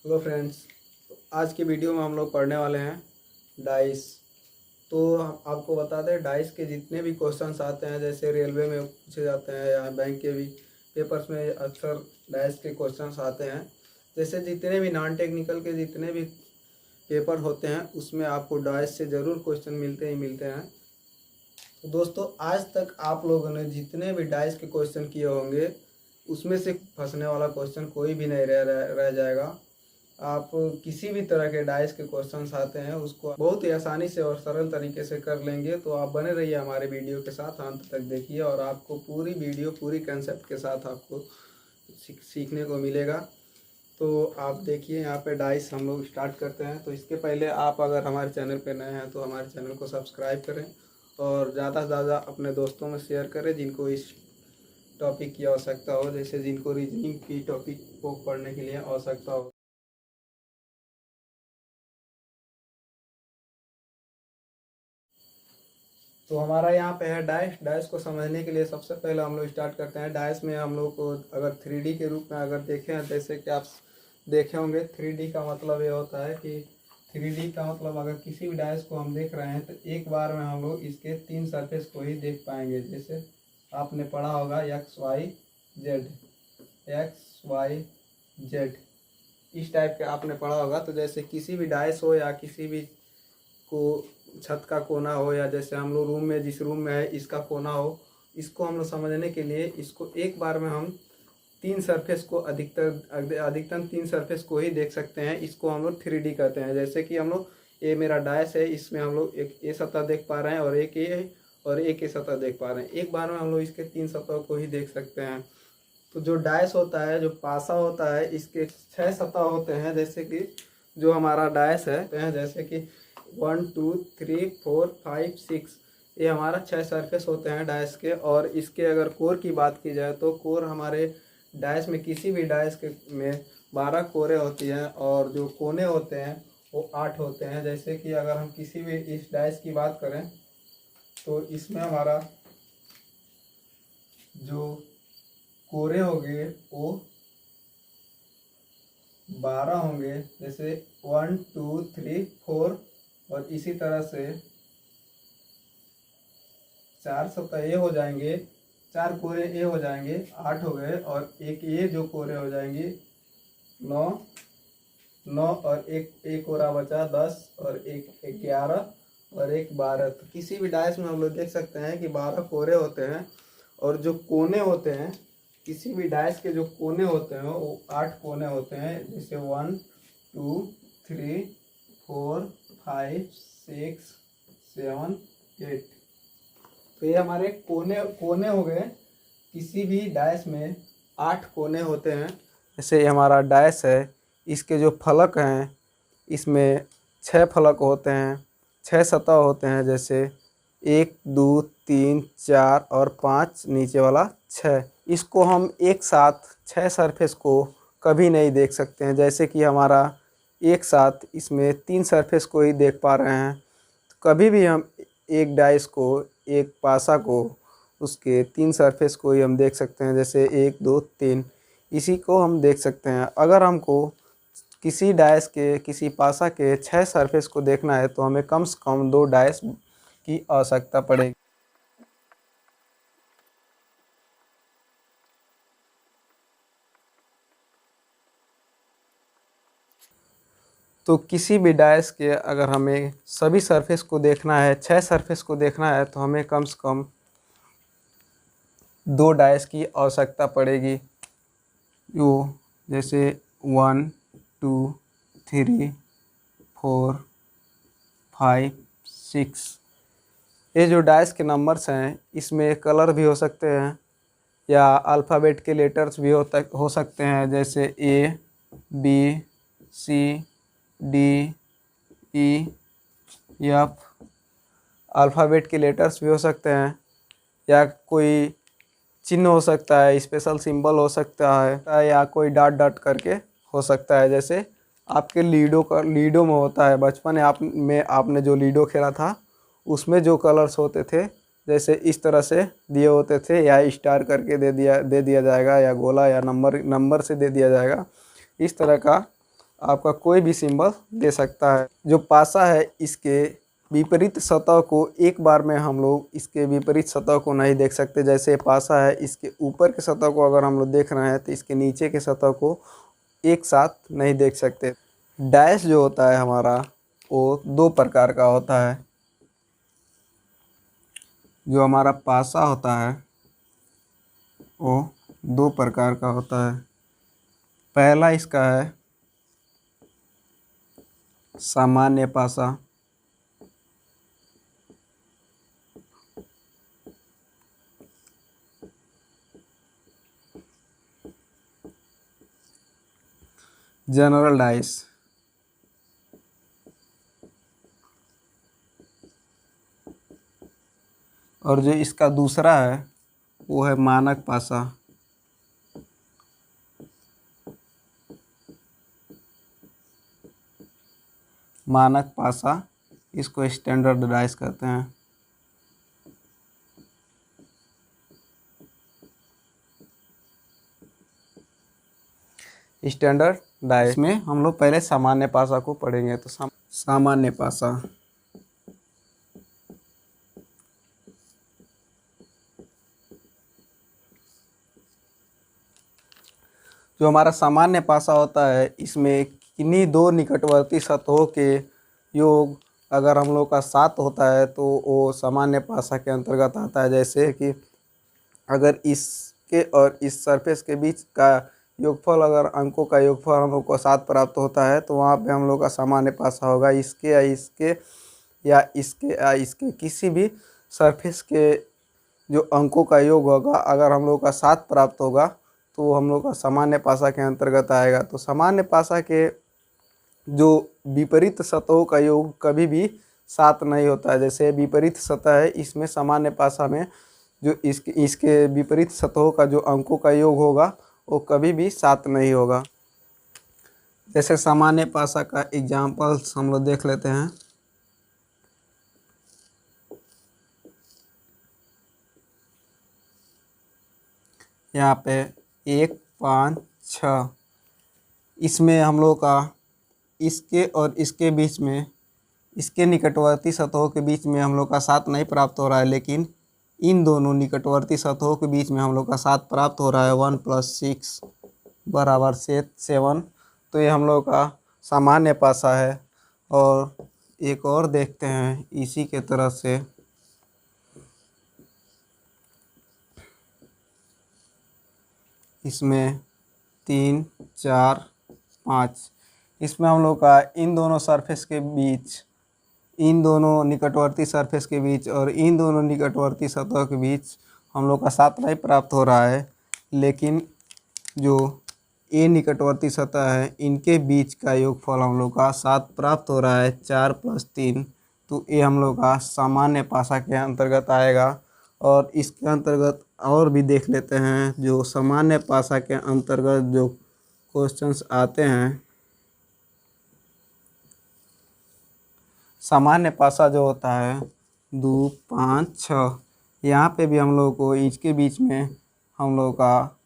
Hello friends, आज की video में हम लोग पढ़ने वाले हैं डाइस। तो हम आपको बता दें, डाइस के जितने भी क्वेश्चंस आते हैं, जैसे रेलवे में पूछे जाते हैं या बैंक के भी पेपर्स में अक्सर डाइस के क्वेश्चंस आते हैं। जैसे जितने भी नॉन टेक्निकल के जितने भी पेपर होते हैं उसमें आपको डाइस से ज़रूर क्वेश्चन मिलते ही मिलते हैं। तो दोस्तों, आज तक आप लोगों ने जितने भी डाइस के क्वेश्चन किए होंगे उसमें से फंसने वाला क्वेश्चन कोई भी नहीं रह जाएगा। आप किसी भी तरह के डाइस के क्वेश्चंस आते हैं उसको बहुत ही आसानी से और सरल तरीके से कर लेंगे। तो आप बने रहिए हमारे वीडियो के साथ, अंत तक देखिए और आपको पूरी वीडियो पूरी कंसेप्ट के साथ आपको सीखने को मिलेगा। तो आप देखिए, यहाँ पे डाइस हम लोग स्टार्ट करते हैं। तो इसके पहले आप अगर हमारे चैनल पे नए हैं तो हमारे चैनल को सब्सक्राइब करें और ज़्यादा से ज़्यादा अपने दोस्तों में शेयर करें जिनको इस टॉपिक की आवश्यकता हो, जैसे जिनको रीजनिंग की टॉपिक को पढ़ने के लिए आवश्यकता हो। तो हमारा यहाँ पे है डाइस। डाइस को समझने के लिए सबसे पहले हम लोग स्टार्ट करते हैं। डाइस में हम लोग को अगर 3D के रूप में अगर देखें, जैसे कि आप देखे होंगे, 3D का मतलब ये होता है कि 3D का मतलब अगर किसी भी डाइस को हम देख रहे हैं तो एक बार में हम लोग इसके 3 सरफेस को ही देख पाएंगे। जैसे आपने पढ़ा होगा एक्स वाई जेड, इस टाइप के आपने पढ़ा होगा। तो जैसे किसी भी डाइस हो या किसी भी को छत का कोना हो, या जैसे हम लोग रूम में जिस रूम में है इसका कोना हो, इसको हम लोग समझने के लिए इसको एक बार में हम 3 सरफेस को अधिकतम 3 सरफेस को ही देख सकते हैं। इसको हम लोग 3D कहते हैं। जैसे कि हम लोग, ये मेरा डाइस है, इसमें हम लोग एक ये सतह देख पा रहे हैं और एक ये सतह देख पा रहे हैं। एक बार में हम लोग इसके 3 सतह को ही देख सकते हैं। तो जो डाइस होता है, जो पासा होता है, इसके 6 सतह होते हैं। जैसे कि जो हमारा डाइस है, जैसे कि 1 2 3 4 5 6, ये हमारा 6 सरफेस होते हैं डाइस के। और इसके अगर कोर की बात की जाए तो कोर हमारे डाइस में, किसी भी डाइस के में 12 कोरे होती हैं और जो कोने होते हैं वो 8 होते हैं। जैसे कि अगर हम किसी भी इस डाइस की बात करें तो इसमें हमारा जो कोरे होंगे वो 12 होंगे। जैसे 1 2 3 4, और इसी तरह से 4 सतह ये हो जाएंगे, 4 कोरे ये हो जाएंगे, 8 हो गए। और एक ये जो कोरे हो जाएंगे 9 9, और एक कोरा बचा 10, और एक 11, और एक 12। तो किसी भी डाइस में हम लोग देख सकते हैं कि 12 कोरे होते हैं। और जो कोने होते हैं, किसी भी डाइस के जो कोने होते हैं वो 8 कोने होते हैं। जैसे 1 2 3 4 5 6 7 8। तो ये हमारे कोने हो गए। किसी भी डाइस में 8 कोने होते हैं। जैसे ये हमारा डाइस है, इसके जो फलक हैं इसमें 6 फलक होते हैं, 6 सतह होते हैं। जैसे 1 2 3 4 और 5, नीचे वाला 6। इसको हम एक साथ 6 सरफेस को कभी नहीं देख सकते हैं। जैसे कि हमारा एक साथ इसमें 3 सरफेस को ही देख पा रहे हैं। तो कभी भी हम एक डाइस को, एक पासा को, उसके 3 सरफेस को ही हम देख सकते हैं। जैसे 1 2 3, इसी को हम देख सकते हैं। अगर हमको किसी डाइस के, किसी पासा के 6 सरफेस को देखना है तो हमें कम से कम 2 डाइस की आवश्यकता पड़ेगी। तो किसी भी डाइस के अगर हमें सभी सरफेस को देखना है, 6 सरफेस को देखना है, तो हमें कम से कम 2 डाइस की आवश्यकता पड़ेगी। जो जैसे 1 2 3 4 5 6, ये जो डाइस के नंबर्स हैं इसमें कलर भी हो सकते हैं या अल्फ़ाबेट के लेटर्स भी हो सकते हैं। जैसे A B C D E F, alphabet के लेटर्स भी हो सकते हैं, या कोई चिन्ह हो सकता है, स्पेशल सिंबल हो सकता है, या कोई डॉट डॉट करके हो सकता है। जैसे आपके लीडो में होता है, बचपन में आपने जो लीडो खेला था उसमें जो कलर्स होते थे, जैसे इस तरह से दिए होते थे, या स्टार करके दे दिया जाएगा, या गोला, या नंबर से दे दिया जाएगा। इस तरह का आपका कोई भी सिंबल दे सकता है। जो पासा है इसके विपरीत सतह को एक बार में हम लोग इसके विपरीत सतह को नहीं देख सकते। जैसे पासा है, इसके ऊपर के सतह को अगर हम लोग देख रहे हैं तो इसके नीचे के सतह को एक साथ नहीं देख सकते। डैश जो होता है हमारा वो दो प्रकार का होता है। जो हमारा पासा होता है वो दो प्रकार का होता है। पहला इसका है सामान्य पासा, जनरल डाइस। और जो इसका दूसरा है वो है मानक पासा। मानक पासा, इसको स्टैंडर्ड डाइस कहते हैं। स्टैंडर्ड डाइस में हम लोग पहले सामान्य पासा को पढ़ेंगे। तो सामान्य पासा, जो हमारा सामान्य पासा होता है इसमें किन्हीं दो निकटवर्ती सतहों के योग अगर हम लोग का 7 होता है तो वो सामान्य पासा के अंतर्गत आता है। जैसे कि अगर इसके और इस सरफेस के बीच का योगफल, अगर अंकों का योगफल हम लोग को 7 प्राप्त होता है तो वहाँ पे हम लोग का सामान्य पासा होगा। इसके या इसके या इसके या इसके किसी भी सरफेस के जो अंकों का योग होगा, अगर हम लोग का 7 प्राप्त होगा तो वो हम लोग का सामान्य पासा के अंतर्गत आएगा। तो सामान्य पासा के जो विपरीत सतहों का योग कभी भी 7 नहीं होता है। जैसे विपरीत सतह है, इसमें सामान्य पासा में जो इसके विपरीत सतहों का जो अंकों का योग होगा वो कभी भी 7 नहीं होगा। जैसे सामान्य पासा का एग्जाम्पल्स हम लोग देख लेते हैं। यहाँ पे 1, 5, 6, इसमें हम लोग का इसके और इसके बीच में, इसके निकटवर्ती सतहों के बीच में हम लोग का 7 नहीं प्राप्त हो रहा है, लेकिन इन दोनों निकटवर्ती सतहों के बीच में हम लोग का 7 प्राप्त हो रहा है। 1 + 6 = 7। तो ये हम लोग का सामान्य पासा है। और एक और देखते हैं इसी के तरह से। इसमें 3, 4, 5, इसमें हम लोग का इन दोनों सरफेस के बीच, इन दोनों निकटवर्ती सरफेस के बीच और इन दोनों निकटवर्ती सतह के बीच हम लोग का 7 नहीं प्राप्त हो रहा है, लेकिन जो ए निकटवर्ती सतह है इनके बीच का योगफल हम लोग का 7 प्राप्त हो रहा है। 4 + 3, तो ये हम लोग का सामान्य पासा के अंतर्गत आएगा। और इसके अंतर्गत और भी देख लेते हैं जो सामान्य पासा के अंतर्गत जो क्वेश्चंस आते हैं। सामान्य पासा जो होता है 2, 5, 6, यहाँ पे भी हम लोग को इसके बीच में हम लोग का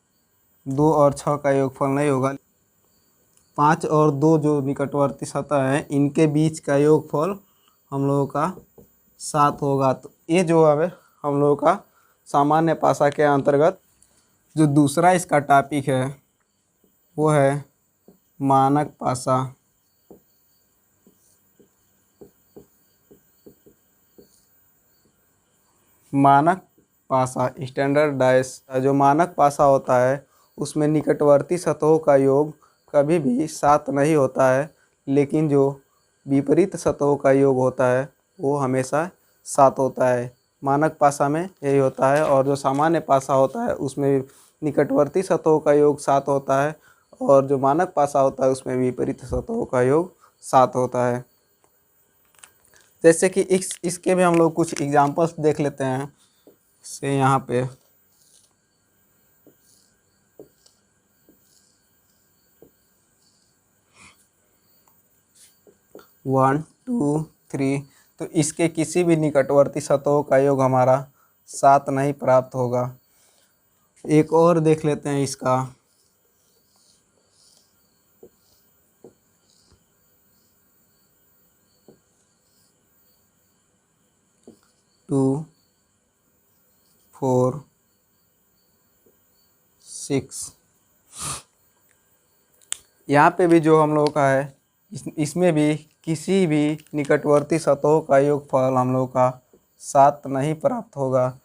2 और 6 का योगफल नहीं होगा। 5 और 2 जो निकटवर्ती सतह है इनके बीच का योगफल हम लोगों का 7 होगा। तो ये जो है हम लोगों का सामान्य पासा के अंतर्गत। जो दूसरा इसका टॉपिक है वो है मानक पासा। मानक पासा, स्टैंडर्ड डाइस। जो मानक पासा होता है उसमें निकटवर्ती सतहों का योग कभी भी 7 नहीं होता है, लेकिन जो विपरीत सतहों का योग होता है वो हमेशा 7 होता है। मानक पासा में यही होता है। और जो सामान्य पासा होता है उसमें निकटवर्ती सतहों का योग 7 होता है, और जो मानक पासा होता है उसमें विपरीत सतहों का योग 7 होता है। जैसे कि इसके भी हम लोग कुछ एग्जांपल्स देख लेते हैं। से यहाँ पे 1, 2, 3, तो इसके किसी भी निकटवर्ती सतहों का योग हमारा 7 नहीं प्राप्त होगा। एक और देख लेते हैं इसका। 2 4 6। यहाँ पे भी जो हम लोगों का है इसमें भी किसी भी निकटवर्ती सतहों का योगफल हम लोग का 7 नहीं प्राप्त होगा,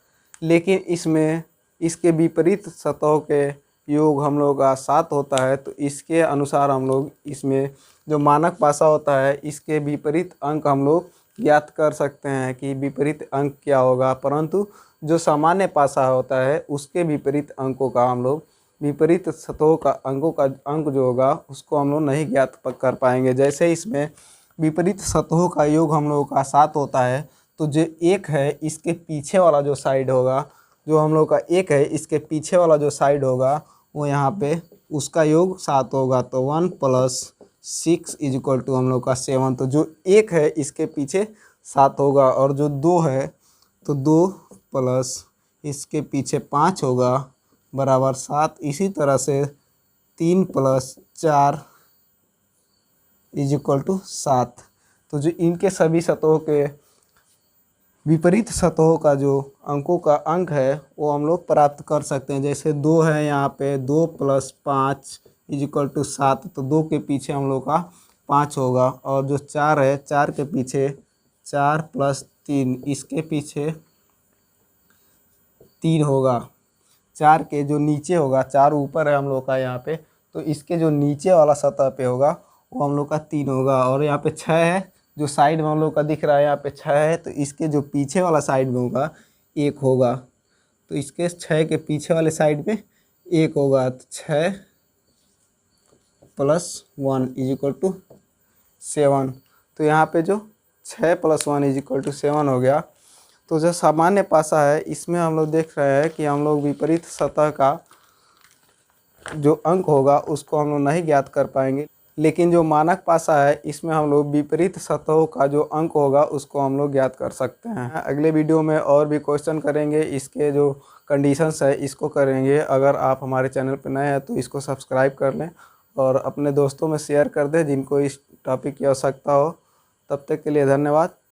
लेकिन इसमें इसके विपरीत सतहों के योग हम लोग का 7 होता है। तो इसके अनुसार हम लोग इसमें जो मानक पासा होता है इसके विपरीत अंक हम लोग ज्ञात कर सकते हैं कि विपरीत अंक क्या होगा, परंतु जो सामान्य पासा होता है उसके विपरीत अंकों का हम लोग विपरीत सतहों का अंकों का अंक जो होगा उसको हम लोग नहीं ज्ञात कर पाएंगे। जैसे इसमें विपरीत सतहों का योग हम लोगों का 7 होता है, तो जो 1 है इसके पीछे वाला जो साइड होगा, जो हम लोग का 1 है इसके पीछे वाला जो साइड होगा वो यहाँ पे उसका योग 7 होगा। तो 1 + 6 = हम लोग का 7। तो जो 1 है इसके पीछे 7 होगा, और जो 2 है तो 2 + इसके पीछे 5 होगा बराबर 7। इसी तरह से 3 + 4 = 7। तो जो इनके सभी सतहों के विपरीत सतहों का जो अंकों का अंक है वो हम लोग प्राप्त कर सकते हैं। जैसे 2 है यहाँ पे 2 + 5 = 7। तो 2 के पीछे हम लोग का 5 होगा, और जो 4 है 4 के पीछे 4 + 3 इसके पीछे 3 होगा। 4 के जो नीचे होगा, 4 ऊपर है हम लोग का यहाँ पे, तो इसके जो नीचे वाला सतह पे होगा वो हम लोग का 3 होगा। और यहाँ पे 6 है जो साइड में हम लोग का दिख रहा है, यहाँ पे 6 है, तो इसके जो पीछे वाला साइड में होगा 1 होगा। तो इसके 6 के पीछे वाले साइड में 1 होगा। तो 6 + 1 = 7। तो यहाँ पे जो 6 + 1 = 7 हो गया। तो जो सामान्य पासा है इसमें हम लोग देख रहे हैं कि हम लोग विपरीत सतह का जो अंक होगा उसको हम लोग नहीं ज्ञात कर पाएंगे, लेकिन जो मानक पासा है इसमें हम लोग विपरीत सतहों का जो अंक होगा उसको हम लोग ज्ञात कर सकते हैं। अगले वीडियो में और भी क्वेश्चन करेंगे, इसके जो कंडीशंस है इसको करेंगे। अगर आप हमारे चैनल पर नए हैं तो इसको सब्सक्राइब कर लें और अपने दोस्तों में शेयर कर दें जिनको इस टॉपिक की आवश्यकता हो। तब तक के लिए धन्यवाद।